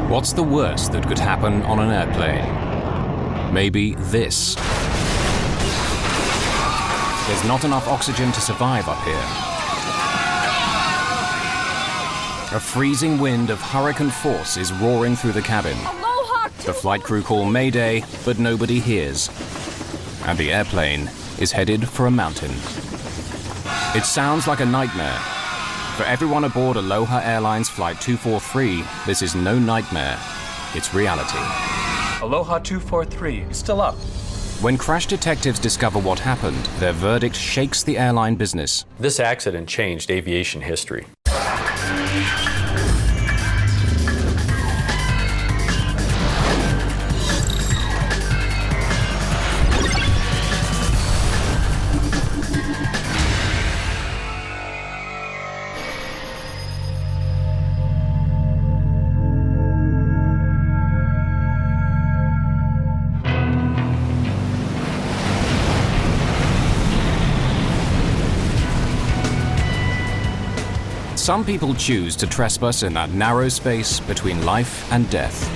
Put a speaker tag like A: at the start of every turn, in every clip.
A: What's the worst that could happen on an airplane? Maybe this. There's not enough oxygen to survive up here. A freezing wind of hurricane force is roaring through the cabin.
B: Aloha!
A: The flight crew call Mayday, but nobody hears. And the airplane is headed for a mountain. It sounds like a nightmare. For everyone aboard Aloha Airlines Flight 243, this is no nightmare, it's reality.
C: Aloha 243 is still up.
A: When crash detectives discover what happened, their verdict shakes the airline business.
C: This accident changed aviation history.
A: Some people choose to trespass in that narrow space between life and death.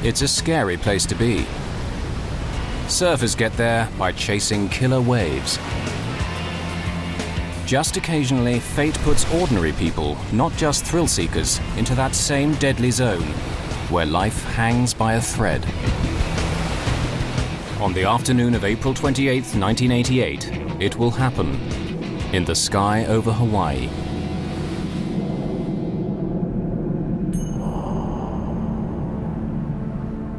A: It's a scary place to be. Surfers get there by chasing killer waves. Just occasionally, fate puts ordinary people, not just thrill seekers, into that same deadly zone, where life hangs by a thread. On the afternoon of April 28, 1988, it will happen in the sky over Hawaii.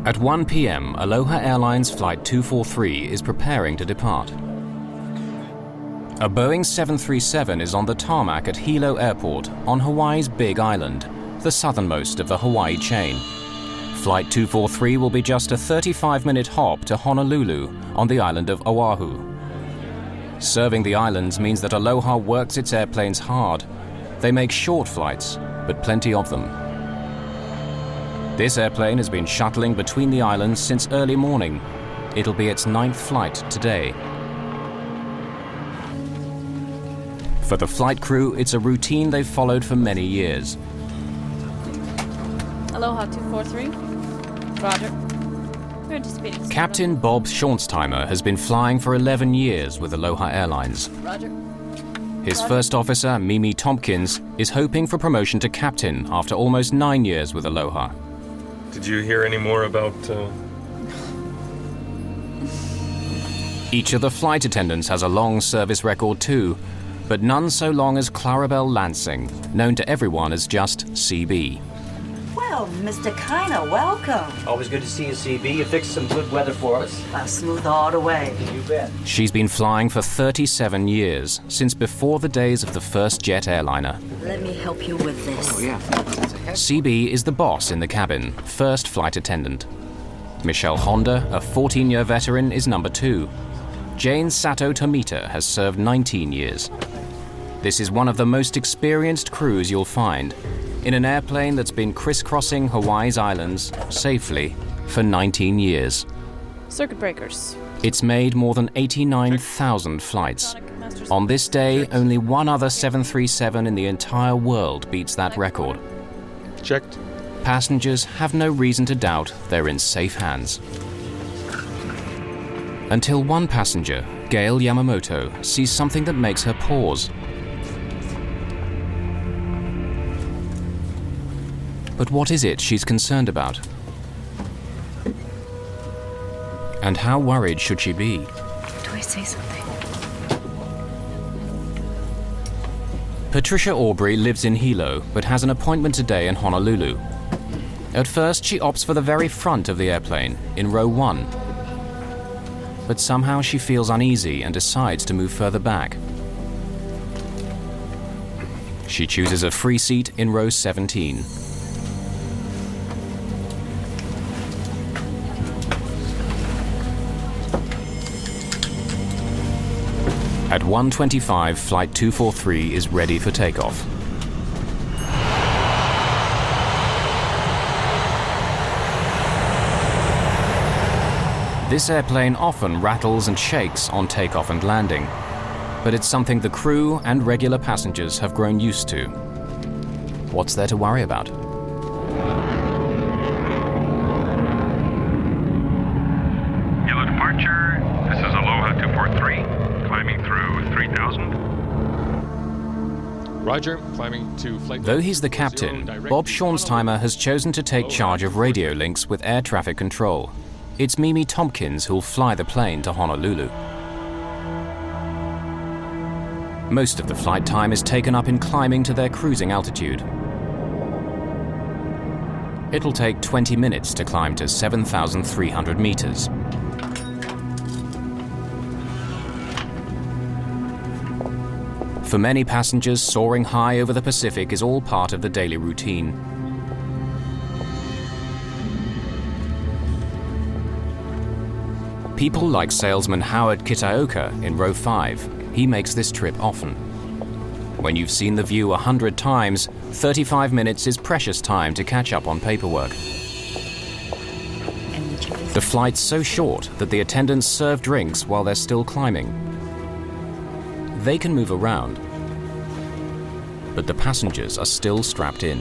A: At 1 p.m., Aloha Airlines Flight 243 is preparing to depart. A Boeing 737 is on the tarmac at Hilo Airport on Hawaii's Big Island, the southernmost of the Hawaii chain. Flight 243 will be just a 35-minute hop to Honolulu on the island of Oahu. Serving the islands means that Aloha works its airplanes hard. They make short flights, but plenty of them. This airplane has been shuttling between the islands since early morning. It'll be its 9th flight today. For the flight crew, it's a routine they've followed for many years.
B: Aloha 243. Roger. We're anticipating.
A: Captain Bob Schornsteimer has been flying for 11 years with Aloha Airlines.
B: Roger.
A: His first officer, Mimi Tompkins, is hoping for promotion to captain after almost 9 years with Aloha.
D: Did you hear any more about...
A: Each of the flight attendants has a long service record too, but none so long as Clarabelle Lansing, known to everyone as just CB.
E: Well, Mr. Kiner, welcome.
F: Always good to see you, CB. You fixed some good weather for us.
E: Smooth all the way.
F: You bet.
A: She's been flying for 37 years, since before the days of the first jet airliner.
E: Let me help you with this.
F: Oh, yeah.
A: CB is the boss in the cabin, first flight attendant. Michelle Honda, a 14-year veteran, is number 2. Jane Sato Tomita has served 19 years. This is one of the most experienced crews you'll find, in an airplane that's been crisscrossing Hawaii's islands safely for 19 years.
B: Circuit breakers.
A: It's made more than 89,000 flights. On this day, only one other 737 in the entire world beats that record.
D: Checked.
A: Passengers have no reason to doubt they're in safe hands. Until one passenger, Gail Yamamoto, sees something that makes her pause. But what is it she's concerned about? And how worried should she be?
E: Do I say something?
A: Patricia Aubrey lives in Hilo, but has an appointment today in Honolulu. At first, she opts for the very front of the airplane, in row 1. But somehow she feels uneasy and decides to move further back. She chooses a free seat in row 17. At 1:25, Flight 243 is ready for takeoff. This airplane often rattles and shakes on takeoff and landing, but it's something the crew and regular passengers have grown used to. What's there to worry about?
D: Roger, climbing to flight...
A: Though he's the captain, Bob Schornsteimer has chosen to take charge of radio links with air traffic control. It's Mimi Tompkins who'll fly the plane to Honolulu. Most of the flight time is taken up in climbing to their cruising altitude. It'll take 20 minutes to climb to 7,300 meters. For many passengers, soaring high over the Pacific is all part of the daily routine. People like salesman Howard Kitaoka in row 5. He makes this trip often. When you've seen the view 100 times, 35 minutes is precious time to catch up on paperwork. The flight's so short that the attendants serve drinks while they're still climbing. They can move around, but the passengers are still strapped in.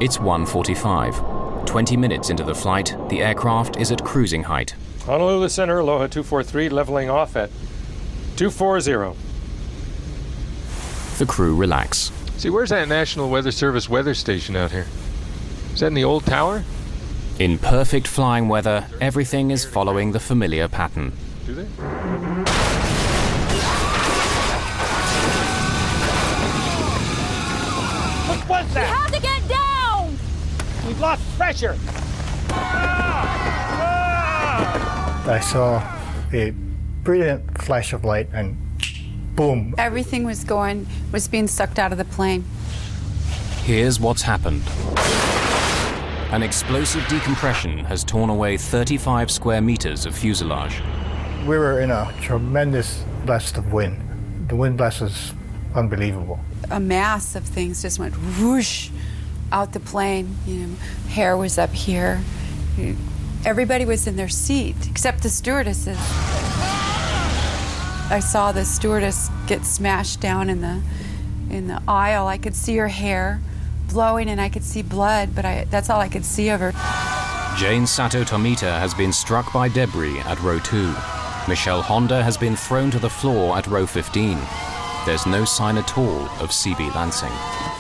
A: It's 1:45. 20 minutes into the flight, the aircraft is at cruising height.
D: Honolulu Center, Aloha 243, leveling off at 240.
A: The crew relax.
D: See, where's that National Weather Service weather station out here? Is that in the old tower?
A: In perfect flying weather, everything is following the familiar pattern.
D: Do they?
G: What was that?
B: How to get down?
G: We've lost pressure.
H: I saw a brilliant flash of light and boom.
I: Everything was being sucked out of the plane.
A: Here's what's happened. An explosive decompression has torn away 35 square meters of fuselage.
H: We were in a tremendous blast of wind. The wind blast was unbelievable.
I: A mass of things just went whoosh out the plane. Hair was up here. Everybody was in their seat, except the stewardesses. I saw the stewardess get smashed down in the aisle. I could see her hair blowing and I could see blood, but that's all I could see of her.
A: Jane Sato Tomita has been struck by debris at row 2. Michelle Honda has been thrown to the floor at row 15. There's no sign at all of CB Lansing.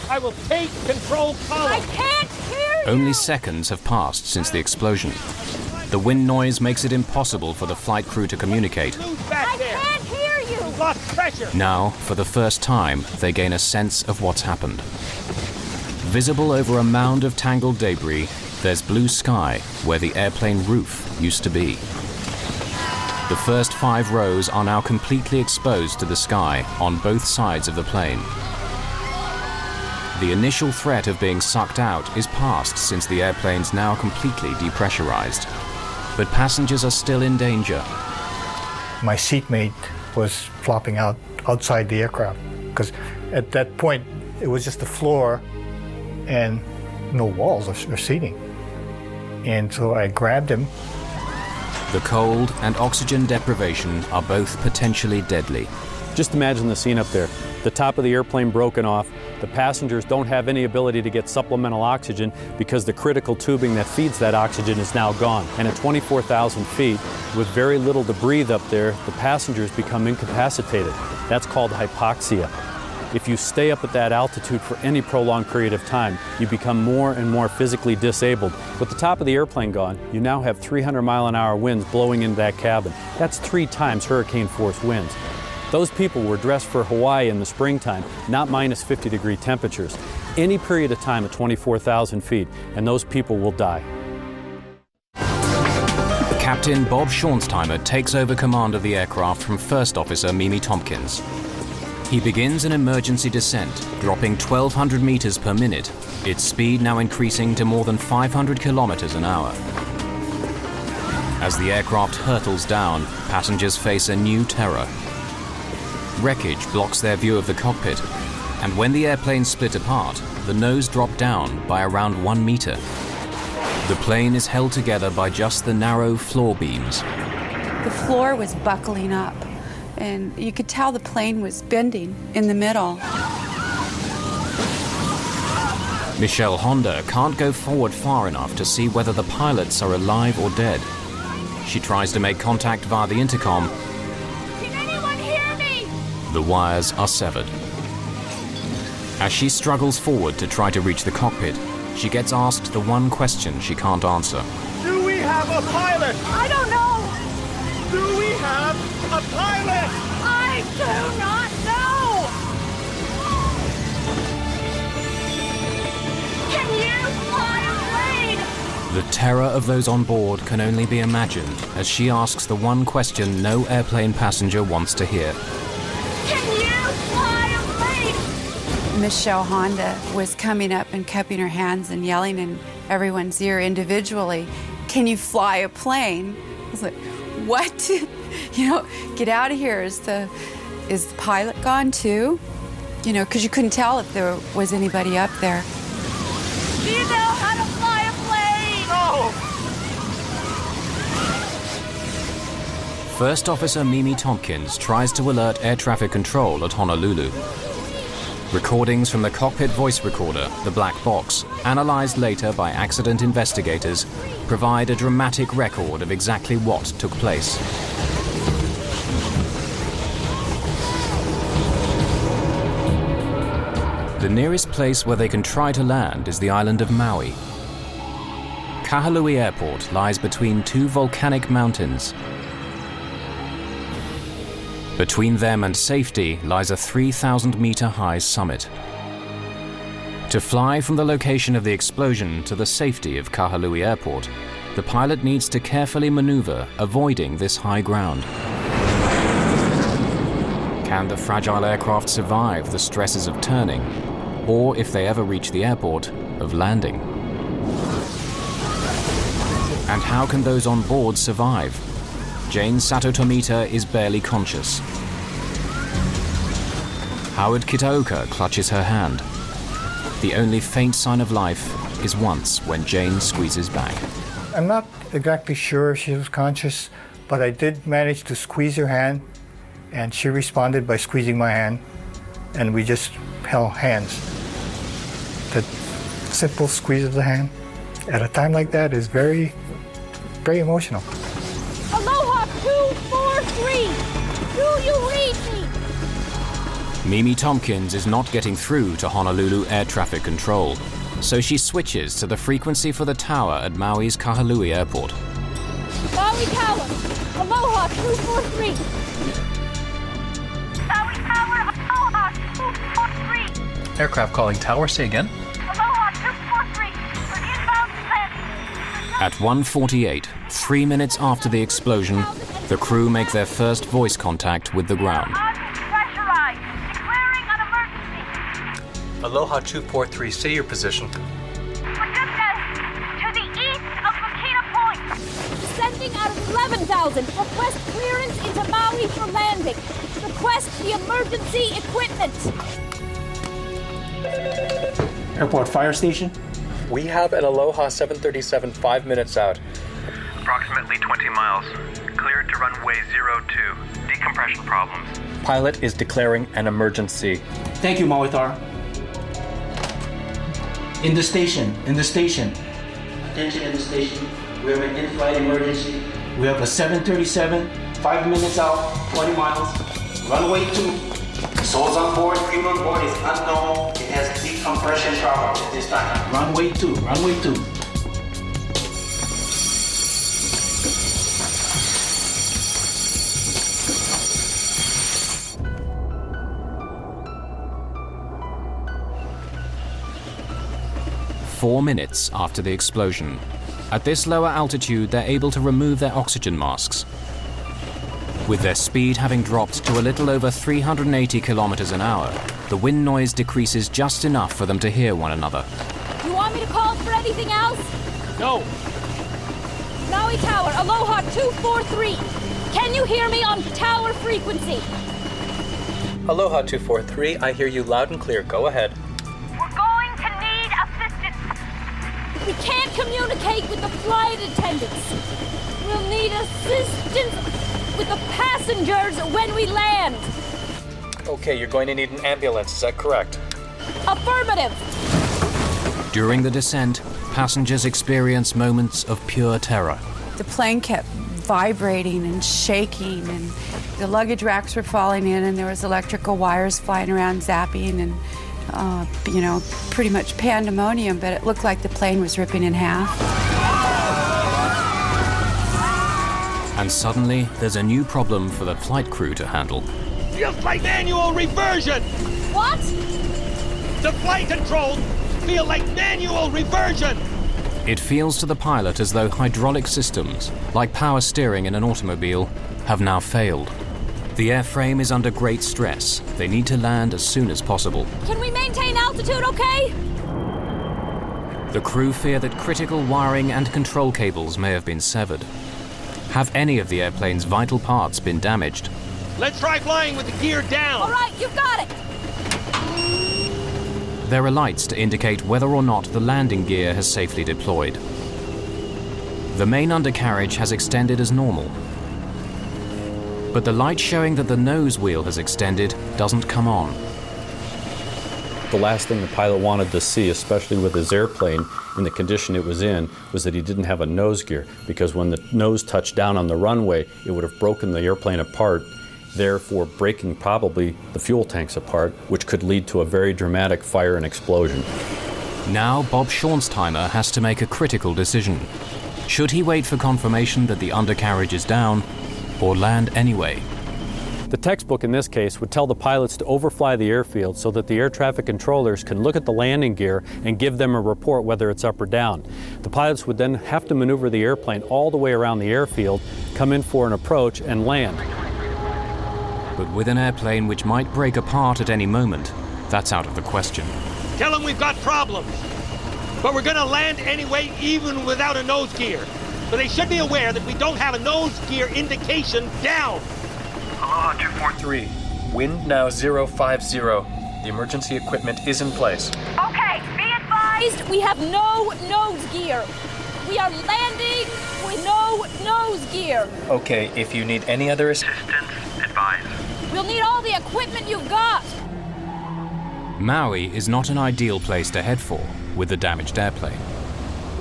G: I will take control column.
B: I can't hear you!
A: Only seconds have passed since the explosion. The wind noise makes it impossible for the flight crew to communicate.
G: Back there.
B: I can't hear you!
G: We've lost pressure.
A: Now, for the first time, they gain a sense of what's happened. Visible over a mound of tangled debris, there's blue sky where the airplane roof used to be. The first 5 rows are now completely exposed to the sky on both sides of the plane. The initial threat of being sucked out is past since the airplane's now completely depressurized. But passengers are still in danger.
H: My seatmate was flopping out outside the aircraft because at that point it was just the floor and no walls or seating. And so I grabbed him.
A: The cold and oxygen deprivation are both potentially deadly.
J: Just imagine the scene up there. The top of the airplane broken off. The passengers don't have any ability to get supplemental oxygen because the critical tubing that feeds that oxygen is now gone. And at 24,000 feet, with very little to breathe up there, the passengers become incapacitated. That's called hypoxia. If you stay up at that altitude for any prolonged period of time, you become more and more physically disabled. With the top of the airplane gone, you now have 300-mile-an-hour winds blowing into that cabin. That's 3 times hurricane-force winds. Those people were dressed for Hawaii in the springtime, not minus 50-degree temperatures. Any period of time at 24,000 feet, and those people will die.
A: Captain Bob Schornsteimer takes over command of the aircraft from First Officer Mimi Tompkins. He begins an emergency descent, dropping 1,200 meters per minute, its speed now increasing to more than 500 kilometers an hour. As the aircraft hurtles down, passengers face a new terror. Wreckage blocks their view of the cockpit, and when the airplane split apart, the nose dropped down by around 1 meter. The plane is held together by just the narrow floor beams.
I: The floor was buckling up, and you could tell the plane was bending in the middle.
A: Michelle Honda can't go forward far enough to see whether the pilots are alive or dead. She tries to make contact via the intercom,
B: Can anyone hear me?
A: The wires are severed. As she struggles forward to try to reach the cockpit, she gets asked the one question she can't answer.
G: Do we have a pilot?
B: I don't know.
G: Do we have a pilot?
B: I do not know. Can you fly a plane?
A: The terror of those on board can only be imagined as she asks the one question no airplane passenger wants to hear.
B: Can you fly a plane?
I: Michelle Honda was coming up and cupping her hands and yelling in everyone's ear individually, "Can you fly a plane?" I was like, what? Get out of here. Is the pilot gone too? Because you couldn't tell if there was anybody up there.
B: Do you know how to fly a plane?
G: No!
A: First Officer Mimi Tompkins tries to alert air traffic control at Honolulu. Recordings from the cockpit voice recorder, the black box, analyzed later by accident investigators, provide a dramatic record of exactly what took place. The nearest place where they can try to land is the island of Maui. Kahului Airport lies between two volcanic mountains. Between them and safety lies a 3,000-meter-high summit. To fly from the location of the explosion to the safety of Kahului Airport, the pilot needs to carefully maneuver, avoiding this high ground. Can the fragile aircraft survive the stresses of turning, or, if they ever reach the airport, of landing? And how can those on board survive? Jane Sato Tomita is barely conscious. Howard Kitaoka clutches her hand. The only faint sign of life is once when Jane squeezes back.
H: I'm not exactly sure if she was conscious, but I did manage to squeeze her hand, and she responded by squeezing my hand, and we just held hands. The simple squeeze of the hand at a time like that is very, very emotional.
B: Aloha 243. Do you read me?
A: Mimi Tompkins is not getting through to Honolulu air traffic control, so she switches to the frequency for the tower at Maui's Kahului Airport.
B: Maui Tower. Aloha 243. Maui Tower. Aloha 243.
C: Aircraft calling tower, say again.
B: Aloha 243. For inbound landing.
A: At 1:48, 3 minutes after the explosion, the crew make their first voice contact with the ground.
B: Pressurized. Declaring an emergency.
C: Aloha 243, say your position.
B: For goodness, to the east of Makita Point. Descending out of 11,000. Request clearance into Maui for landing. Request the emergency equipment.
F: Airport fire station?
C: We have an Aloha 737 5 minutes out.
K: Approximately 20 miles. Cleared to runway 02. Decompression problems.
C: Pilot is declaring an emergency.
F: Thank you, Mawithar. In the station. Attention in the station. We have an in-flight emergency. We have a 737, 5 minutes out, 20 miles. Runway 2. Souls on board, fuel on board is unknown. It has decompression problems at this time. Runway 2.
A: 4 minutes after the explosion. At this lower altitude, they're able to remove their oxygen masks. With their speed having dropped to a little over 380 kilometers an hour, the wind noise decreases just enough for them to hear one another.
B: You want me to call for anything else?
G: No.
B: Maui Tower, Aloha 243. Can you hear me on tower frequency?
C: Aloha 243, I hear you loud and clear. Go ahead.
B: We're going to need assistance. We can't communicate with the flight attendants. We'll need assistance with the passengers when we land.
C: Okay, you're going to need an ambulance, is that correct?
B: Affirmative.
A: During the descent, passengers experience moments of pure terror.
I: The plane kept vibrating and shaking, and the luggage racks were falling in, and there was electrical wires flying around zapping, and pretty much pandemonium, but it looked like the plane was ripping in half.
A: And suddenly, there's a new problem for the flight crew to handle.
G: Feels like manual reversion!
B: What?
G: The flight controls feel like manual reversion!
A: It feels to the pilot as though hydraulic systems, like power steering in an automobile, have now failed. The airframe is under great stress. They need to land as soon as possible.
B: Can we maintain altitude okay?
A: The crew fear that critical wiring and control cables may have been severed. Have any of the airplane's vital parts been damaged?
G: Let's try flying with the gear down!
B: All right, you've got it!
A: There are lights to indicate whether or not the landing gear has safely deployed. The main undercarriage has extended as normal. But the light showing that the nose wheel has extended doesn't come on.
J: The last thing the pilot wanted to see, especially with his airplane in the condition it was in, was that he didn't have a nose gear, because when the nose touched down on the runway, it would have broken the airplane apart, therefore breaking probably the fuel tanks apart, which could lead to a very dramatic fire and explosion.
A: Now Bob Schornsteimer has to make a critical decision. Should he wait for confirmation that the undercarriage is down, or land anyway?
J: The textbook in this case would tell the pilots to overfly the airfield so that the air traffic controllers can look at the landing gear and give them a report whether it's up or down. The pilots would then have to maneuver the airplane all the way around the airfield, come in for an approach, and land.
A: But with an airplane which might break apart at any moment, that's out of the question.
G: Tell them we've got problems. But we're gonna land anyway, even without a nose gear. So they should be aware that we don't have a nose gear indication down.
K: Aloha 243.
C: Wind now 050. The emergency equipment is in place.
B: Okay, be advised, we have no nose gear. We are landing with no nose gear.
C: Okay, if you need any other
K: Assistance advised.
B: We'll need all the equipment you've got.
A: Maui is not an ideal place to head for with the damaged airplane.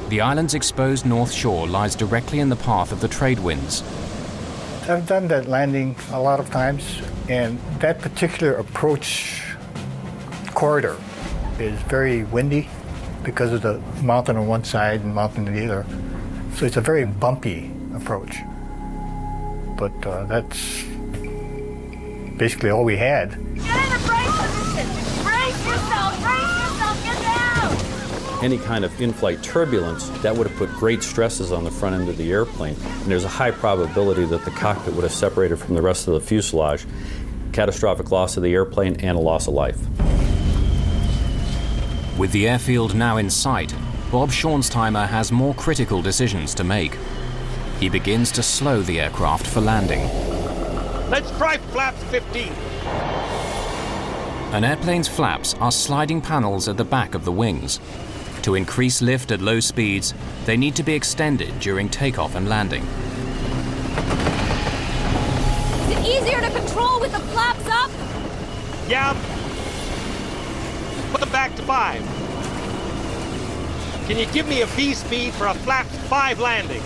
A: The island's exposed north shore lies directly in the path of the trade winds.
H: I've done that landing a lot of times, and that particular approach corridor is very windy because of the mountain on one side and mountain on the other. So it's a very bumpy approach. But that's basically all we had.
B: Get in a brace position. Brace yourself, get down.
J: Any kind of in-flight turbulence, that would have put great stresses on the front end of the airplane, and there's a high probability that the cockpit would have separated from the rest of the fuselage, catastrophic loss of the airplane, and a loss of life.
A: With the airfield now in sight, Bob Schornsteimer has more critical decisions to make. He begins to slow the aircraft for landing.
G: Let's try flaps 15.
A: An airplane's flaps are sliding panels at the back of the wings. To increase lift at low speeds, they need to be extended during takeoff and landing.
B: Is it easier to control with the flaps up?
G: Yeah. Put them back to 5. Can you give me a V speed for a flaps 5 landing?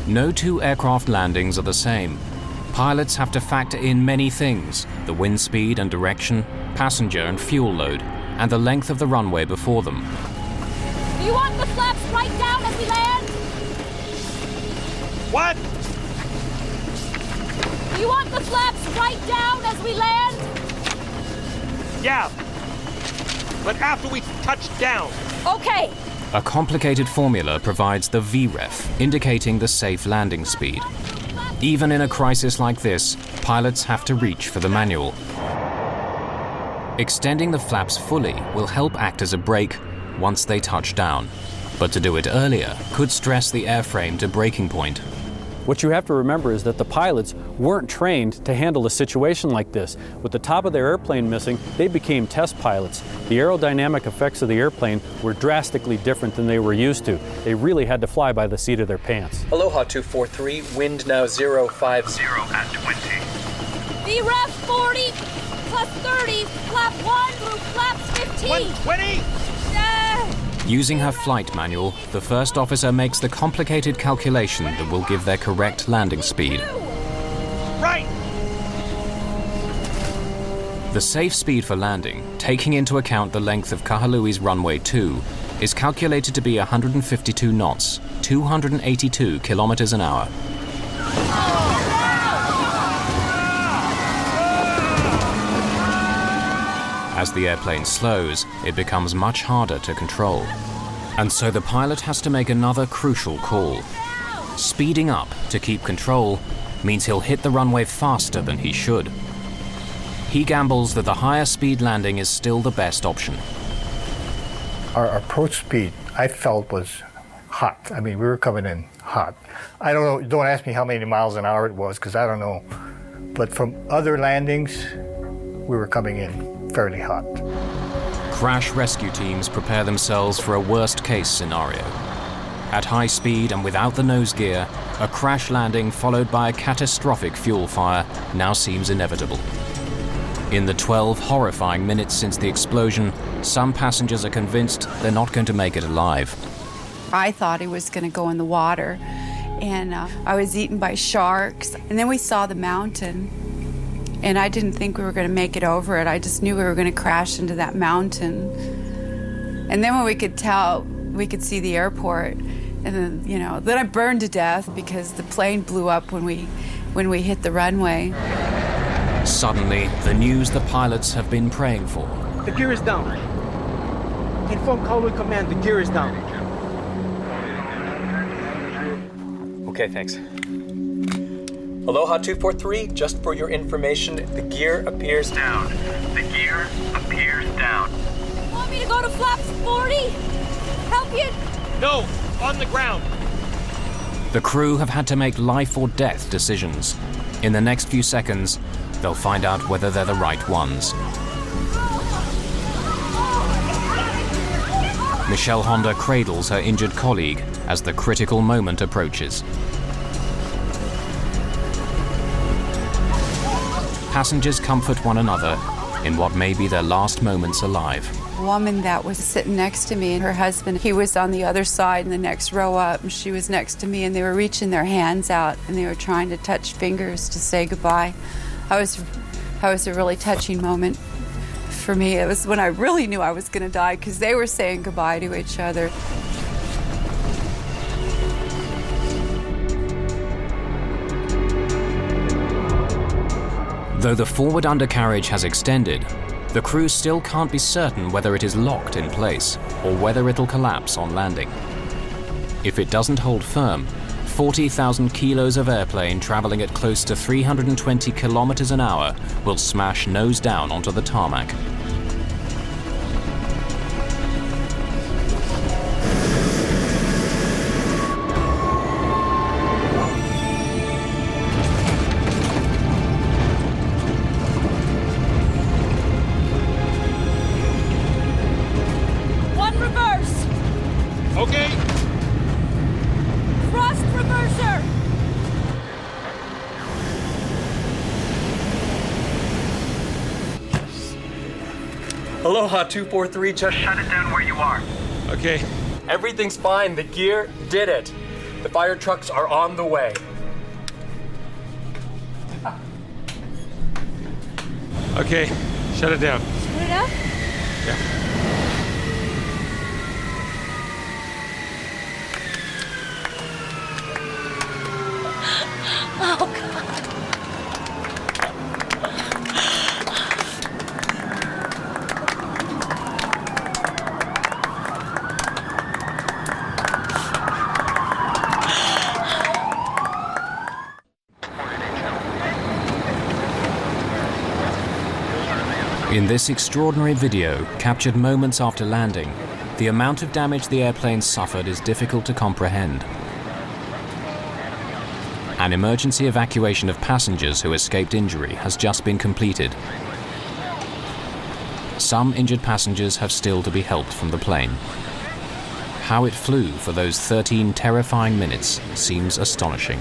A: No two aircraft landings are the same. Pilots have to factor in many things: the wind speed and direction, passenger and fuel load, and the length of the runway before them.
B: Do you want the flaps right down as we land?
G: What?
B: Do you want the flaps right down as we land?
G: Yeah. But after we touch down.
B: Okay.
A: A complicated formula provides the VREF, indicating the safe landing speed. Even in a crisis like this, pilots have to reach for the manual. Extending the flaps fully will help act as a brake once they touch down. But to do it earlier could stress the airframe to breaking point.
J: What you have to remember is that the pilots weren't trained to handle a situation like this. With the top of their airplane missing, they became test pilots. The aerodynamic effects of the airplane were drastically different than they were used to. They really had to fly by the seat of their pants.
C: Aloha 243, wind now 050.
K: At 20.
B: VREF 40 plus 30, flap 1 through flaps 15.
G: 120?
A: Using her flight manual, the first officer makes the complicated calculation that will give their correct landing speed.
G: Right!
A: The safe speed for landing, taking into account the length of Kahalui's runway 2, is calculated to be 152 knots, 282 kilometers an hour. As the airplane slows, it becomes much harder to control. And so the pilot has to make another crucial call. Speeding up to keep control means he'll hit the runway faster than he should. He gambles that the higher speed landing is still the best option.
H: Our approach speed, I felt, was hot. I mean, we were coming in hot. I don't know, don't ask me how many miles an hour it was, because I don't know. But from other landings, we were coming in fairly hot.
A: Crash rescue teams prepare themselves for a worst-case scenario. At high speed and without the nose gear, a crash landing followed by a catastrophic fuel fire now seems inevitable. In the 12 horrifying minutes since the explosion, some passengers are convinced they're not going to make it alive.
I: I thought he was going to go in the water, and I was eaten by sharks. And then we saw the mountain, and I didn't think we were going to make it over it. I just knew we were going to crash into that mountain. And then when we could tell, we could see the airport, and then, then I burned to death because the plane blew up when we hit the runway.
A: Suddenly, the news the pilots have been praying for.
F: The gear is down. Inform Kahalui Command, the gear is down.
C: Okay, thanks. Aloha 243, just for your information, the gear appears
K: down. The gear appears down.
B: Want me to go to flaps 40? Help you?
G: No, on the ground.
A: The crew have had to make life or death decisions. In the next few seconds, they'll find out whether they're the right ones. Michelle Honda cradles her injured colleague as the critical moment approaches. Passengers comfort one another in what may be their last moments alive.
I: A woman that was sitting next to me, and her husband, he was on the other side in the next row up, and she was next to me, and they were reaching their hands out, and they were trying to touch fingers to say goodbye. That was a really touching moment for me. It was when I really knew I was going to die, because they were saying goodbye to each other.
A: Though the forward undercarriage has extended, the crew still can't be certain whether it is locked in place or whether it'll collapse on landing. If it doesn't hold firm, 40,000 kilos of airplane traveling at close to 320 kilometers an hour will smash nose down onto the tarmac.
B: One reverse.
G: Okay.
B: Thrust reverser.
C: Aloha 243, just
K: Shut it down where you are.
G: Okay.
C: everything's fine. The gear did it. The fire trucks are on the way.
G: Okay, shut it down.
B: Shut it up?
G: Yeah.
B: Oh, God.
A: In this extraordinary video, captured moments after landing, the amount of damage the airplane suffered is difficult to comprehend. An emergency evacuation of passengers who escaped injury has just been completed. Some injured passengers have still to be helped from the plane. How it flew for those 13 terrifying minutes seems astonishing.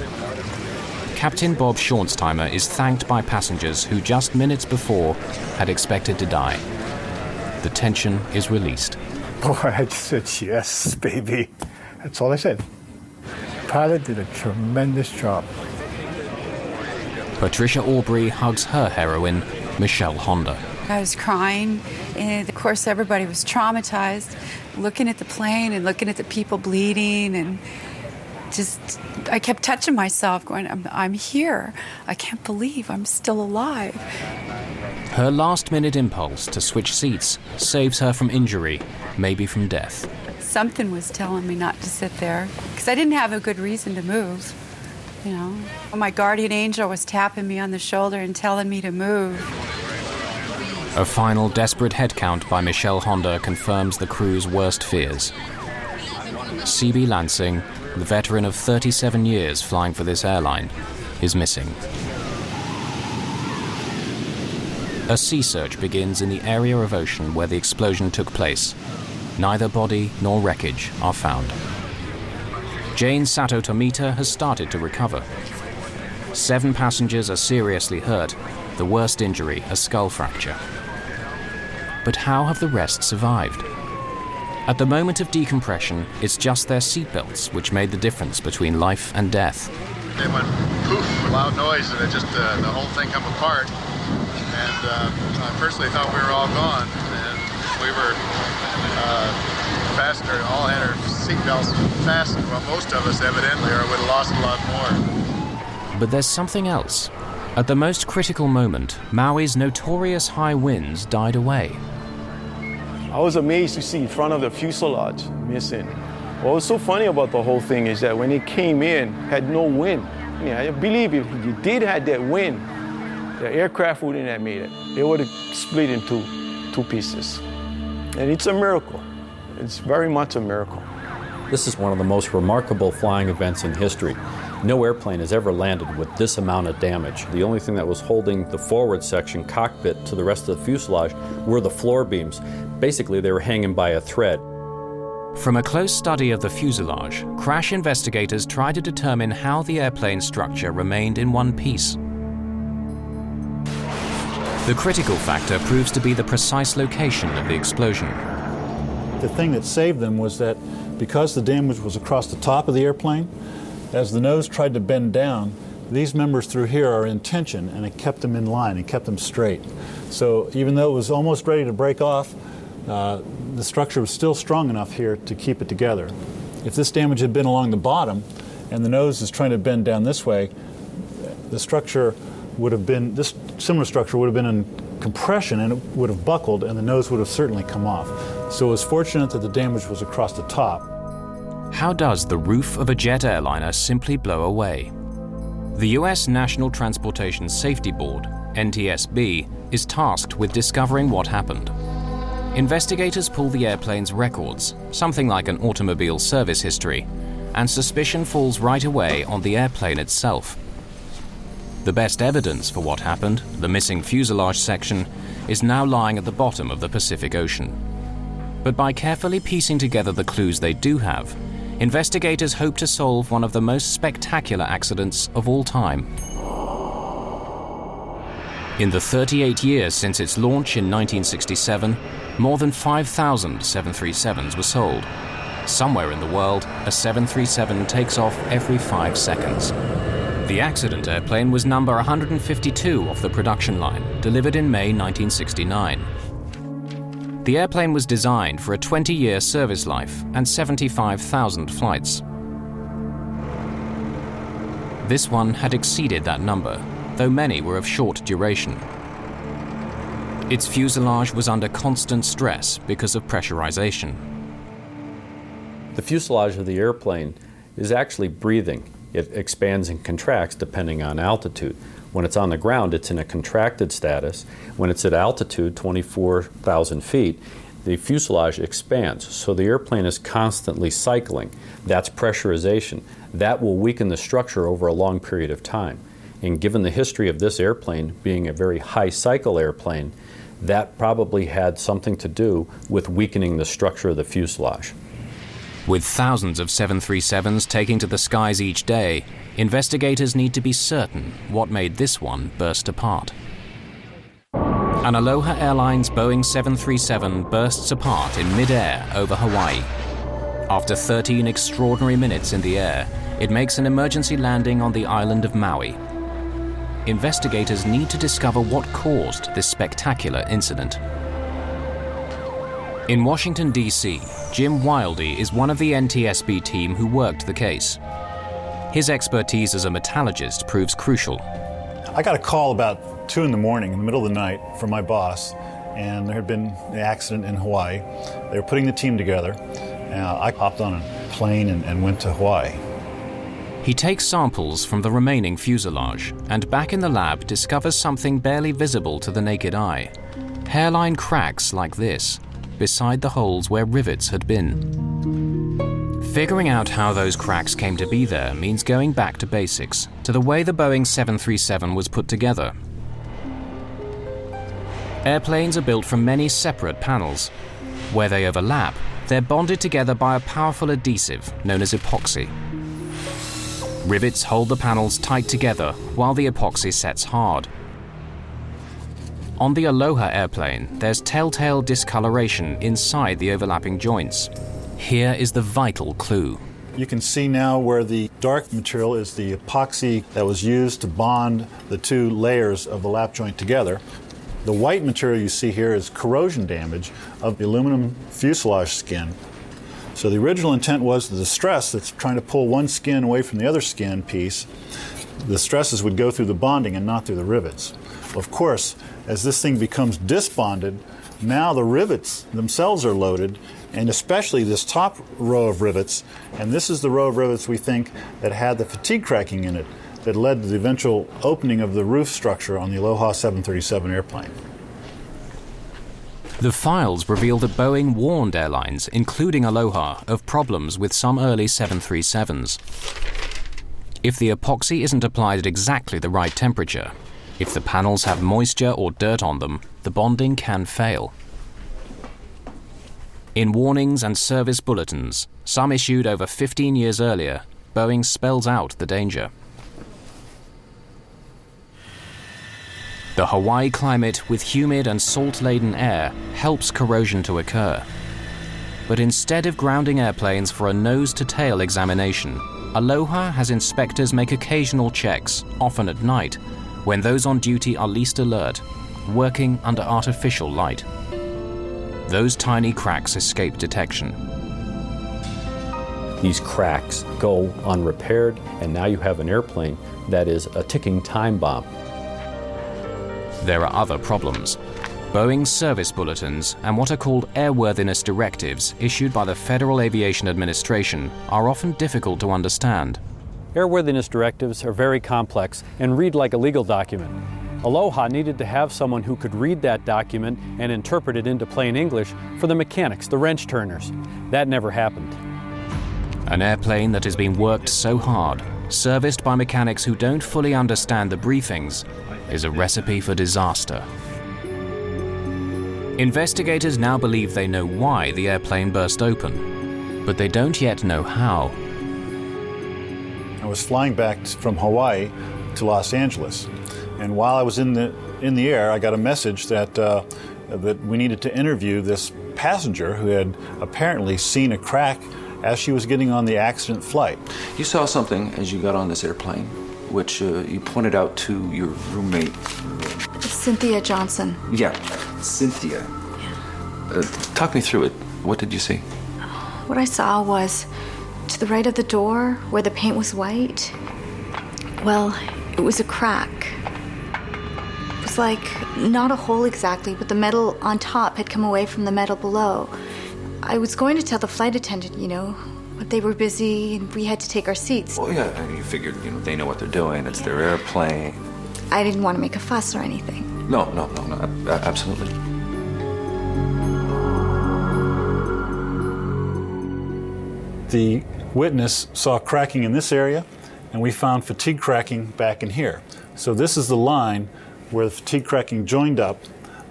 A: Captain Bob Schornsteimer is thanked by passengers who just minutes before had expected to die. The tension is released.
H: Boy, I just said, yes, baby. That's all I said. Pilot did a tremendous job.
A: Patricia Aubrey hugs her heroine, Michelle Honda.
I: I was crying, and of course everybody was traumatized, looking at the plane and looking at the people bleeding, and I kept touching myself, going, I'm here. I can't believe I'm still alive.
A: Her last-minute impulse to switch seats saves her from injury, maybe from death.
I: Something was telling me not to sit there, because I didn't have a good reason to move, you know. My guardian angel was tapping me on the shoulder and telling me to move.
A: A final desperate head count by Michelle Honda confirms the crew's worst fears. C.B. Lansing, the veteran of 37 years flying for this airline, is missing. A sea search begins in the area of ocean where the explosion took place. Neither body nor wreckage are found. Jane Sato Tomita has started to recover. 7 passengers are seriously hurt, the worst injury a skull fracture. But how have the rest survived? At the moment of decompression, it's just their seatbelts which made the difference between life and death.
L: It went poof, a loud noise, and it just, the whole thing come apart. And I personally thought we were all gone, and we were fastened, all had our seatbelts fastened. Well, most of us evidently, or would have lost a lot more.
A: But there's something else. At the most critical moment, Maui's notorious high winds died away.
M: I was amazed to see front of the fuselage missing. What was so funny about the whole thing is that when it came in, had no wind. I believe if you did have that wind, the aircraft wouldn't have made it. It would have split into 2 pieces. And it's a miracle. It's very much a miracle.
J: This is one of the most remarkable flying events in history. No airplane has ever landed with this amount of damage. The only thing that was holding the forward section cockpit to the rest of the fuselage were the floor beams. Basically, they were hanging by a thread.
A: From a close study of the fuselage, crash investigators tried to determine how the airplane's structure remained in one piece. The critical factor proves to be the precise location of the explosion.
N: The thing that saved them was that because the damage was across the top of the airplane, as the nose tried to bend down, these members through here are in tension, and it kept them in line, it kept them straight. So even though it was almost ready to break off, the structure was still strong enough here to keep it together. If this damage had been along the bottom, and the nose is trying to bend down this way, the structure would have been, this similar structure would have been in compression, and it would have buckled, and the nose would have certainly come off. So it was fortunate that the damage was across the top.
A: How does the roof of a jet airliner simply blow away? The U.S. National Transportation Safety Board, NTSB, is tasked with discovering what happened. Investigators pull the airplane's records, something like an automobile service history, and suspicion falls right away on the airplane itself. The best evidence for what happened, the missing fuselage section, is now lying at the bottom of the Pacific Ocean. But by carefully piecing together the clues they do have, investigators hope to solve one of the most spectacular accidents of all time. In the 38 years since its launch in 1967, more than 5,000 737s were sold. Somewhere in the world, a 737 takes off every 5 seconds. The accident airplane was number 152 off the production line, delivered in May 1969. The airplane was designed for a 20-year service life and 75,000 flights. This one had exceeded that number, though many were of short duration. Its fuselage was under constant stress because of pressurization.
J: The fuselage of the airplane is actually breathing. It expands and contracts depending on altitude. When it's on the ground, it's in a contracted status. When it's at altitude, 24,000 feet, the fuselage expands. So the airplane is constantly cycling. That's pressurization. That will weaken the structure over a long period of time. And given the history of this airplane being a very high cycle airplane, that probably had something to do with weakening the structure of the fuselage.
A: With thousands of 737s taking to the skies each day, investigators need to be certain what made this one burst apart. An Aloha Airlines Boeing 737 bursts apart in mid-air over Hawaii. After 13 extraordinary minutes in the air, it makes an emergency landing on the island of Maui. Investigators need to discover what caused this spectacular incident. In Washington, D.C., Jim Wildey is one of the NTSB team who worked the case. His expertise as a metallurgist proves crucial.
N: I got a call about 2 in the morning, in the middle of the night, from my boss, and there had been an accident in Hawaii. They were putting the team together. I hopped on a plane and went to Hawaii.
A: He takes samples from the remaining fuselage and back in the lab discovers something barely visible to the naked eye. Hairline cracks like this, beside the holes where rivets had been. Figuring out how those cracks came to be there means going back to basics, to the way the Boeing 737 was put together. Airplanes are built from many separate panels. Where they overlap, they're bonded together by a powerful adhesive known as epoxy. Rivets hold the panels tight together while the epoxy sets hard. On the Aloha airplane, there's telltale discoloration inside the overlapping joints. Here is the vital clue.
N: You can see now where the dark material is the epoxy that was used to bond the 2 layers of the lap joint together. The white material you see here is corrosion damage of the aluminum fuselage skin. So the original intent was the stress that's trying to pull one skin away from the other skin piece, the stresses would go through the bonding and not through the rivets. Of course, as this thing becomes disbonded, now the rivets themselves are loaded, and especially this top row of rivets, and this is the row of rivets we think that had the fatigue cracking in it that led to the eventual opening of the roof structure on the Aloha 737 airplane.
A: The files reveal that Boeing warned airlines, including Aloha, of problems with some early 737s. If the epoxy isn't applied at exactly the right temperature, if the panels have moisture or dirt on them, the bonding can fail. In warnings and service bulletins, some issued over 15 years earlier, Boeing spells out the danger. The Hawaii climate with humid and salt-laden air helps corrosion to occur. But instead of grounding airplanes for a nose-to-tail examination, Aloha has inspectors make occasional checks, often at night, when those on duty are least alert, working under artificial light. Those tiny cracks escape detection.
J: These cracks go unrepaired, and now you have an airplane that is a ticking time bomb.
A: There are other problems. Boeing's service bulletins and what are called airworthiness directives issued by the Federal Aviation Administration are often difficult to understand.
J: Airworthiness directives are very complex and read like a legal document. Aloha needed to have someone who could read that document and interpret it into plain English for the mechanics, the wrench turners. That never happened.
A: An airplane that has been worked so hard, serviced by mechanics who don't fully understand the briefings, is a recipe for disaster. Investigators now believe they know why the airplane burst open, but they don't yet know how.
N: I was flying back from Hawaii to Los Angeles, and while I was in the air, I got a message that that we needed to interview this passenger who had apparently seen a crack as she was getting on the accident flight.
O: You saw something as you got on this airplane, which you pointed out to your roommate.
P: Cynthia Johnson.
O: Yeah, Cynthia. Yeah. Talk me through it. What did you see?
P: What I saw was to the right of the door, where the paint was white, well, it was a crack. It was like, not a hole exactly, but the metal on top had come away from the metal below. I was going to tell the flight attendant, but they were busy and we had to take our seats.
O: Well, yeah, you figured, they know what they're doing. It's their airplane.
P: I didn't want to make a fuss or anything.
O: No, absolutely.
N: The witness saw cracking in this area, and we found fatigue cracking back in here. So this is the line where the fatigue cracking joined up.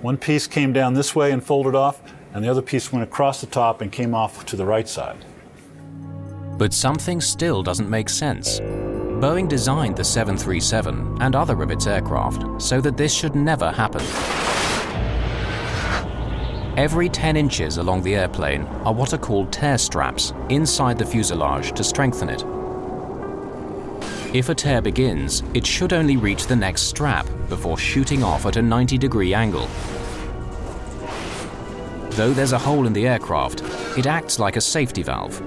N: One piece came down this way and folded off, and the other piece went across the top and came off to the right side.
A: But something still doesn't make sense. Boeing designed the 737 and other of its aircraft so that this should never happen. Every 10 inches along the airplane are what are called tear straps inside the fuselage to strengthen it. If a tear begins, it should only reach the next strap before shooting off at a 90-degree angle. Though there's a hole in the aircraft, it acts like a safety valve.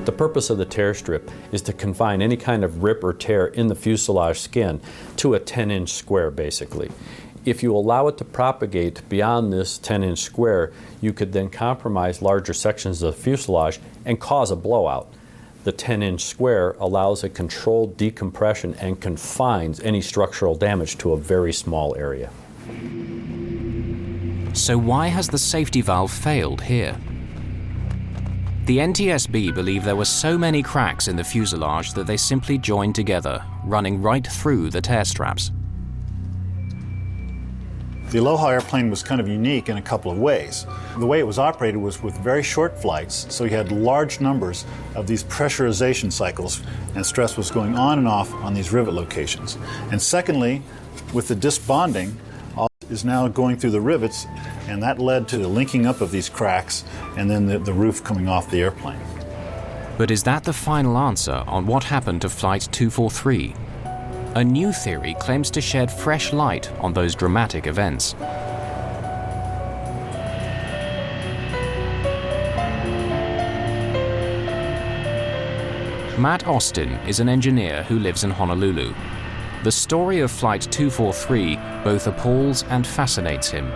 J: The purpose of the tear strip is to confine any kind of rip or tear in the fuselage skin to a 10-inch square, basically. If you allow it to propagate beyond this 10-inch square, you could then compromise larger sections of the fuselage and cause a blowout. The 10-inch square allows a controlled decompression and confines any structural damage to a very small area.
A: So why has the safety valve failed here? The NTSB believe there were so many cracks in the fuselage that they simply joined together, running right through the tear straps.
N: The Aloha airplane was kind of unique in a couple of ways. The way it was operated was with very short flights, so you had large numbers of these pressurization cycles, and stress was going on and off on these rivet locations. And secondly, with the disc bonding, all is now going through the rivets, and that led to the linking up of these cracks and then the roof coming off the airplane.
A: But is that the final answer on what happened to Flight 243? A new theory claims to shed fresh light on those dramatic events. Matt Austin is an engineer who lives in Honolulu. The story of Flight 243 both appalls and fascinates him.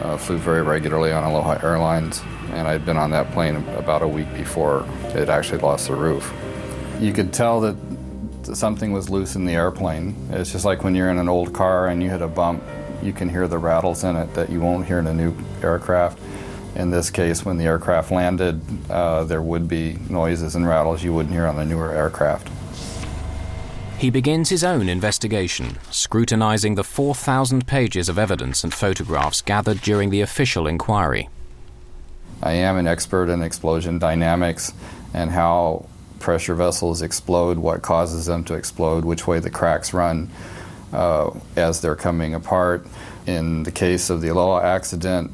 Q: I flew very regularly on Aloha Airlines, and I'd been on that plane about a week before it actually lost the roof. You could tell that something was loose in the airplane. It's just like when you're in an old car and you hit a bump, you can hear the rattles in it that you won't hear in a new aircraft. In this case, when the aircraft landed, there would be noises and rattles you wouldn't hear on the newer aircraft.
A: He begins his own investigation, scrutinizing the 4,000 pages of evidence and photographs gathered during the official inquiry.
Q: I am an expert in explosion dynamics and how pressure vessels explode, what causes them to explode, which way the cracks run as they're coming apart. In the case of the Aloha accident,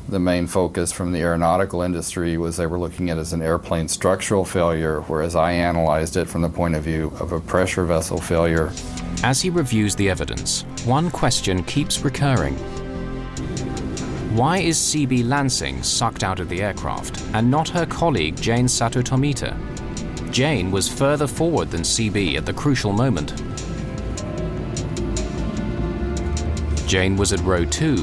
Q: the main focus from the aeronautical industry was they were looking at it as an airplane structural failure, whereas I analyzed it from the point of view of a pressure vessel failure.
A: As he reviews the evidence, one question keeps recurring. Why is CB Lansing sucked out of the aircraft and not her colleague Jane Sato Tomita? Jane was further forward than CB at the crucial moment. Jane was at row 2.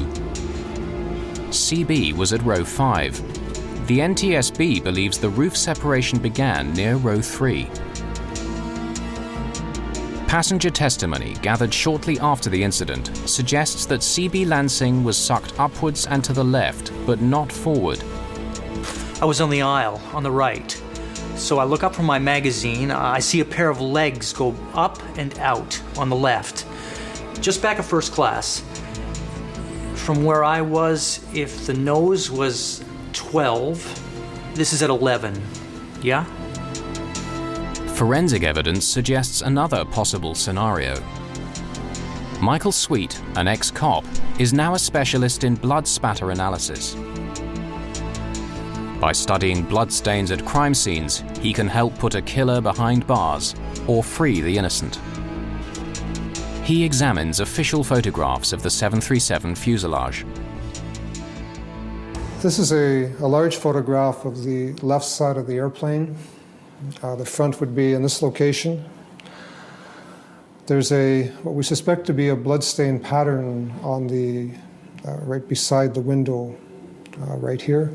A: CB was at row 5. The NTSB believes the roof separation began near row 3. Passenger testimony gathered shortly after the incident suggests that CB Lansing was sucked upwards and to the left, but not forward.
R: I was on the aisle, on the right. So I look up from my magazine, I see a pair of legs go up and out on the left, just back of first class. From where I was, if the nose was 12, this is at 11, yeah?
A: Forensic evidence suggests another possible scenario. Michael Sweet, an ex-cop, is now a specialist in blood spatter analysis. By studying bloodstains at crime scenes, he can help put a killer behind bars or free the innocent. He examines official photographs of the 737 fuselage.
S: This is a large photograph of the left side of the airplane. The front would be in this location. There's what we suspect to be a bloodstain pattern on the right beside the window right here.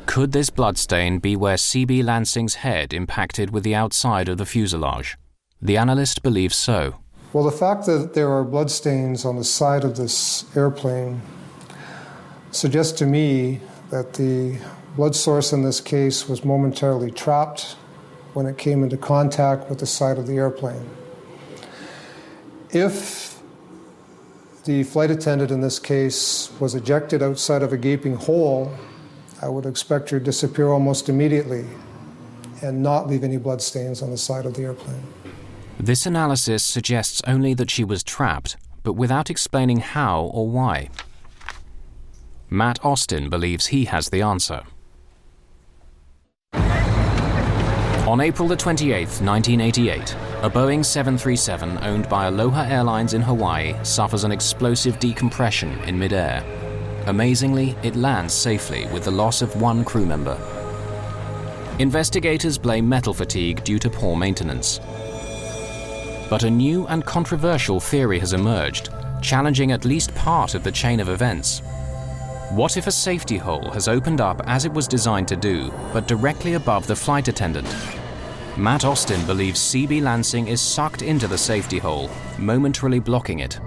A: Could this bloodstain be where CB Lansing's head impacted with the outside of the fuselage? The analyst believes so.
S: Well, the fact that there are bloodstains on the side of this airplane suggests to me that the blood source in this case was momentarily trapped when it came into contact with the side of the airplane. If the flight attendant in this case was ejected outside of a gaping hole, I would expect her to disappear almost immediately and not leave any bloodstains on the side of the airplane.
A: This analysis suggests only that she was trapped, but without explaining how or why. Matt Austin believes he has the answer. On April the 28th, 1988, a Boeing 737 owned by Aloha Airlines in Hawaii suffers an explosive decompression in midair. Amazingly, it lands safely with the loss of one crew member. Investigators blame metal fatigue due to poor maintenance. But a new and controversial theory has emerged, challenging at least part of the chain of events. What if a safety hole has opened up as it was designed to do, but directly above the flight attendant? Matt Austin believes CB Lansing is sucked into the safety hole, momentarily blocking it.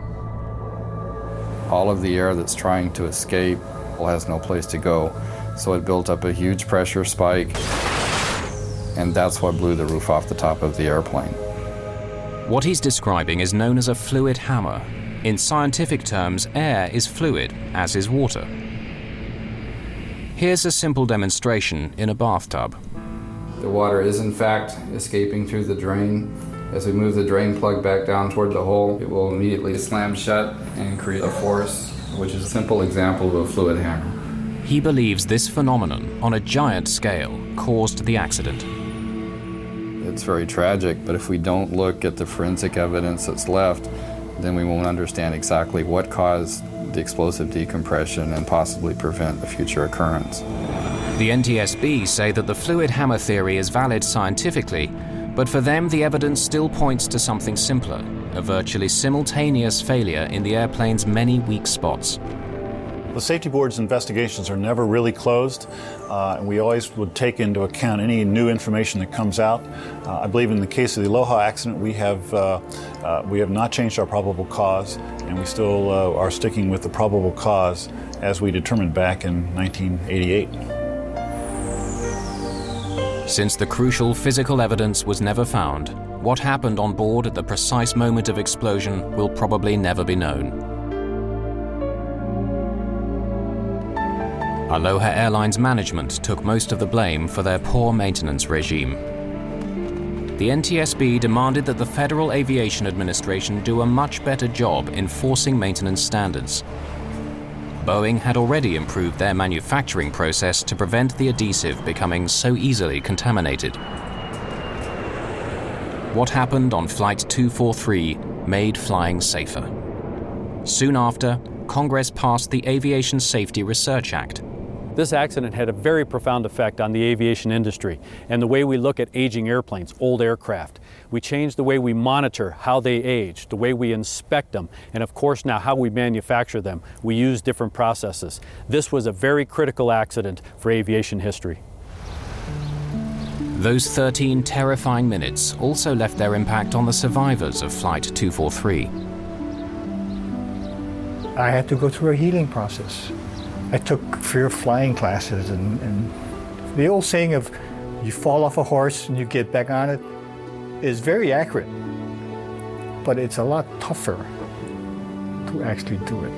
Q: All of the air that's trying to escape has no place to go, so it built up a huge pressure spike, and that's what blew the roof off the top of the airplane.
A: What he's describing is known as a fluid hammer. In scientific terms, air is fluid, as is water. Here's a simple demonstration in a bathtub.
Q: The water is in fact escaping through the drain. As we move the drain plug back down toward the hole, it will immediately slam shut and create a force, which is a simple example of a fluid hammer.
A: He believes this phenomenon, on a giant scale, caused the accident.
Q: It's very tragic, but if we don't look at the forensic evidence that's left, then we won't understand exactly what caused the explosive decompression and possibly prevent a future occurrence.
A: The NTSB say that the fluid hammer theory is valid scientifically, but for them the evidence still points to something simpler, a virtually simultaneous failure in the airplane's many weak spots.
N: The safety board's investigations are never really closed, and we always would take into account any new information that comes out. I believe in the case of the Aloha accident, we have not changed our probable cause, and we still are sticking with the probable cause as we determined back in 1988.
A: Since the crucial physical evidence was never found, what happened on board at the precise moment of explosion will probably never be known. Aloha Airlines management took most of the blame for their poor maintenance regime. The NTSB demanded that the Federal Aviation Administration do a much better job enforcing maintenance standards. Boeing had already improved their manufacturing process to prevent the adhesive becoming so easily contaminated. What happened on Flight 243 made flying safer. Soon after, Congress passed the Aviation Safety Research Act.
J: This accident had a very profound effect on the aviation industry and the way we look at aging airplanes, old aircraft. We changed the way we monitor how they age, the way we inspect them, and of course now how we manufacture them. We use different processes. This was a very critical accident for aviation history.
A: Those 13 terrifying minutes also left their impact on the survivors of Flight 243.
H: I had to go through a healing process. I took fear of flying classes, and the old saying of you fall off a horse and you get back on it is very accurate, but it's a lot tougher to actually do it.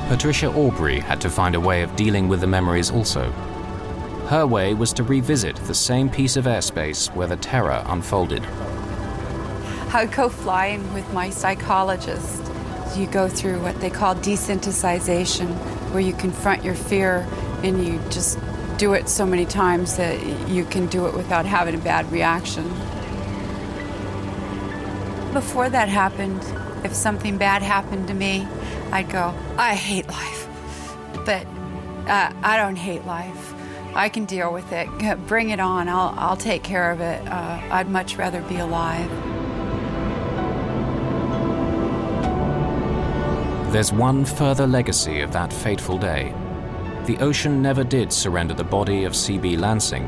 A: Patricia Aubrey had to find a way of dealing with the memories also. Her way was to revisit the same piece of airspace where the terror unfolded.
I: I would go flying with my psychologist. You go through what they call desensitization, where you confront your fear and you just do it so many times that you can do it without having a bad reaction. Before that happened, if something bad happened to me, I'd go, I hate life. But I don't hate life. I can deal with it. Bring it on. I'll take care of it. I'd much rather be alive.
A: There's one further legacy of that fateful day. The ocean never did surrender the body of CB Lansing.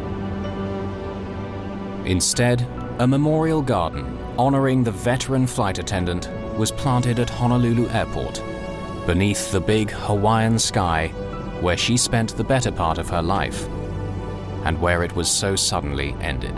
A: Instead, a memorial garden honoring the veteran flight attendant was planted at Honolulu Airport, beneath the big Hawaiian sky where she spent the better part of her life, and where it was so suddenly ended.